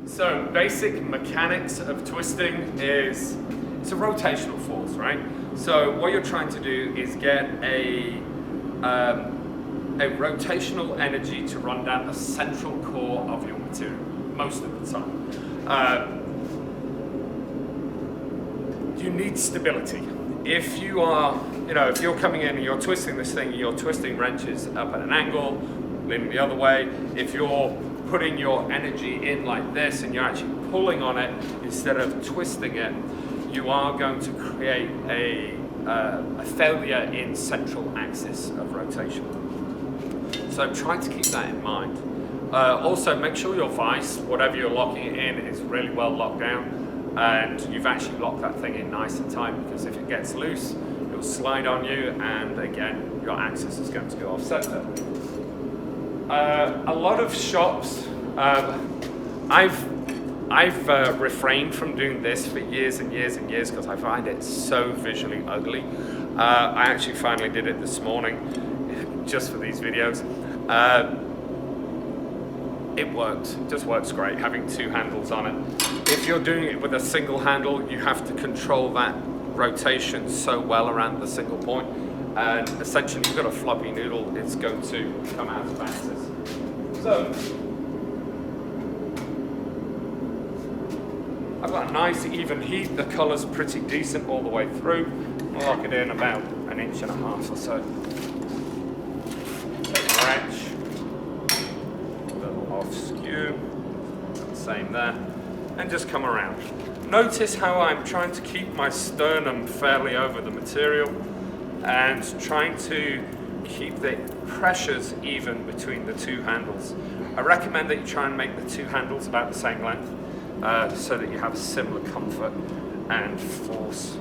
So basic mechanics of twisting is, it's a rotational force, right? So what you're trying to do is get a rotational energy to run down the central core of your material, most of the time. You need stability. If you are, if you're coming in and you're twisting this thing, you're twisting wrenches up at an angle, leaning the other way. If you're putting your energy in like this and you're actually pulling on it instead of twisting it, you are going to create a failure in central axis of rotation. So try to keep that in mind. Also, make sure your vise, whatever you're locking it in, is really well locked down and you've actually locked that thing in nice and tight, because if it gets loose, it'll slide on you and again, your axis is going to go off center. A lot of shops, I've refrained from doing this for years and years and years because I find it so visually ugly. I actually finally did it this morning just for these videos. It works, it just works great having two handles on it. If you're doing it with a single handle, you have to control that rotation so well around the single point, and essentially you've got a floppy noodle, it's going to come out of axis. So, I've got a nice even heat, the colour's pretty decent all the way through. I'll lock it in about 1.5 inches or so. Take a wrench, a little off skew, same there, and just come around. Notice how I'm trying to keep my sternum fairly over the material and trying to keep the pressures even between the two handles. I recommend that you try and make the two handles about the same length so that you have similar comfort and force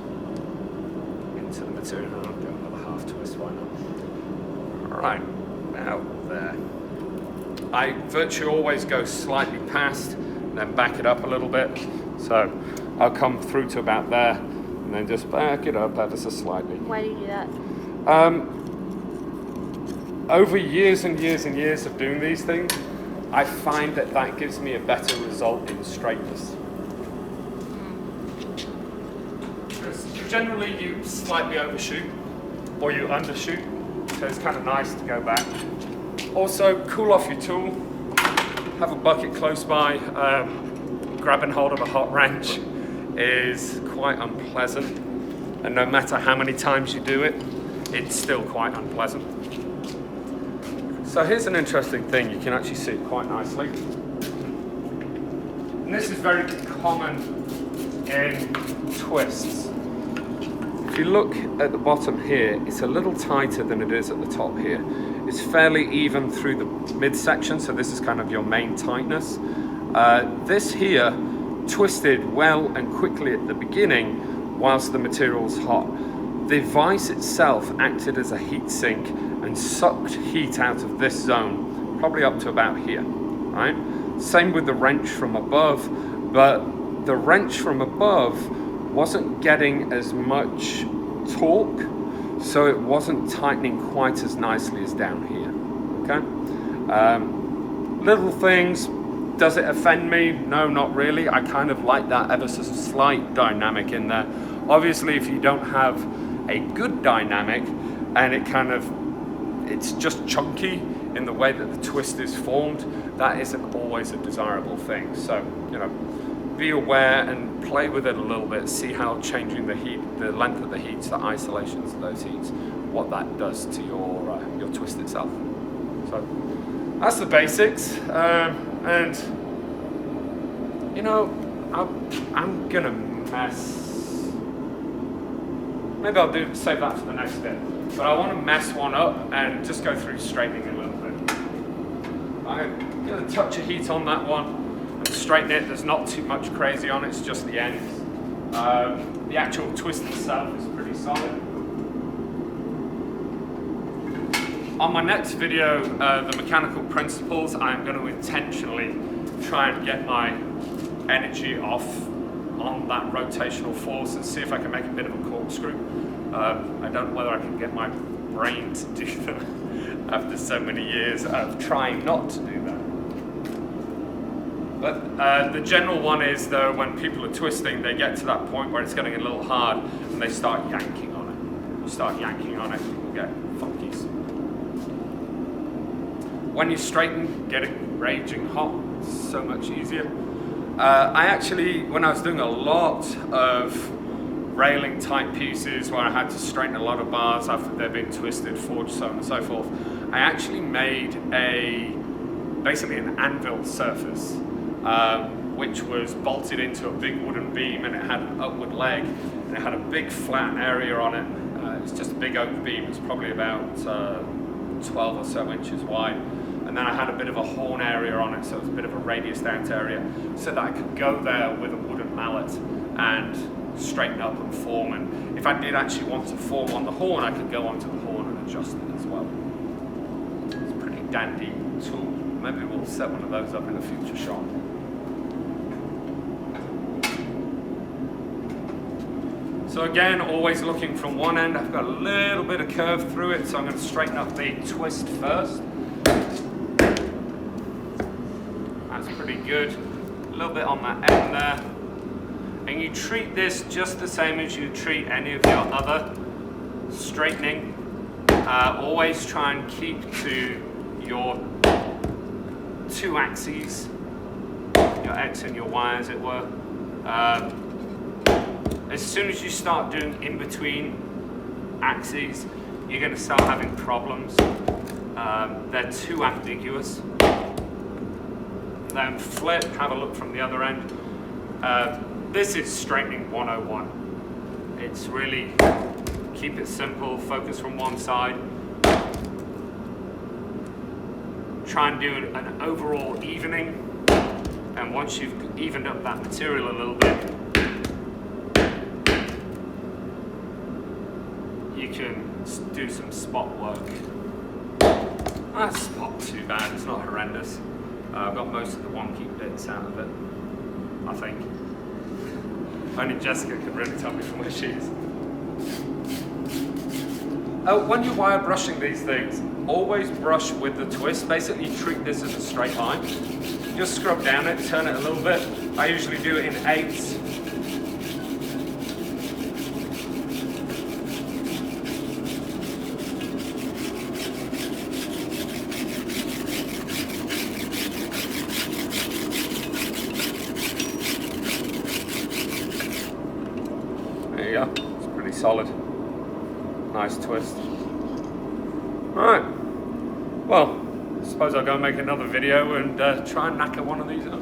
into the material. I'll do another half twist, why not? All right, now there. I virtually always go slightly past and then back it up a little bit. So I'll come through to about there and then just back it up ever so slightly. Why do you do that? Over years and years and years of doing these things, I find that that gives me a better result in straightness. Because generally you slightly overshoot or you undershoot, so it's kind of nice to go back. Also, cool off your tool, have a bucket close by. Grabbing hold of a hot wrench is quite unpleasant, and no matter how many times you do it, it's still quite unpleasant. So here's an interesting thing, you can actually see it quite nicely. And this is very common in twists. If you look at the bottom here, it's a little tighter than it is at the top here. It's fairly even through the midsection, so this is kind of your main tightness. This here twisted well and quickly at the beginning whilst the material's hot. The vise itself acted as a heat sink and sucked heat out of this zone, probably up to about here, right? Same with the wrench from above, but the wrench from above wasn't getting as much torque, so it wasn't tightening quite as nicely as down here, okay? Little things. Does it offend me? No, not really. I kind of like that ever so slight dynamic in there. Obviously, if you don't have a good dynamic and it's just chunky in the way that the twist is formed, that isn't always a desirable thing. So, be aware and play with it a little bit, see how changing the heat, the length of the heats, the isolations of those heats, what that does to your twist itself. So, that's the basics. And I'm gonna mess. Maybe I'll save that for the next bit. But I want to mess one up and just go through straightening a little bit. I'm gonna touch a heat on that one and straighten it. There's not too much crazy on it. It's just the ends. The actual twist itself is pretty solid. On my next video, the mechanical principles, I'm going to intentionally try and get my energy off on that rotational force and see if I can make a bit of a corkscrew. I don't know whether I can get my brain to do that after so many years of trying not to do that. But the general one is, though, when people are twisting, they get to that point where it's getting a little hard and they start yanking on it. You start yanking on it, you'll get funkies. When you straighten, get it raging hot, so much easier. I actually, when I was doing a lot of railing type pieces where I had to straighten a lot of bars after they've been twisted, forged, so on and so forth, I actually made basically an anvil surface, which was bolted into a big wooden beam, and it had an upward leg, and it had a big flat area on it. It's just a big oak beam. It's probably about 12 or so inches wide. And then I had a bit of a horn area on it, so it was a bit of a radiused out area, so that I could go there with a wooden mallet and straighten up and form. And if I did actually want to form on the horn, I could go onto the horn and adjust it as well. It's a pretty dandy tool. Maybe we'll set one of those up in a future shot. So again, always looking from one end. I've got a little bit of curve through it, so I'm going to straighten up the twist first. That's pretty good. A little bit on that end there. And you treat this just the same as you treat any of your other straightening. Always try and keep to your two axes, your X and your Y as it were. As soon as you start doing in between axes, you're going to start having problems. They're too ambiguous. Then flip, have a look from the other end. This is straightening 101. It's really keep it simple, focus from one side. Try and do an overall evening, and once you've evened up that material a little bit, you can do some spot work. That's not too bad, it's not horrendous. I've got most of the wonky bits out of it, I think. Only Jessica can really tell me from where she is. When you're wire brushing these things, always brush with the twist. Basically treat this as a straight line. Just scrub down it, turn it a little bit. I usually do it in 8s. There you go, it's pretty solid. Nice twist. Alright, well, I suppose I'll go and make another video and try and knacker one of these up.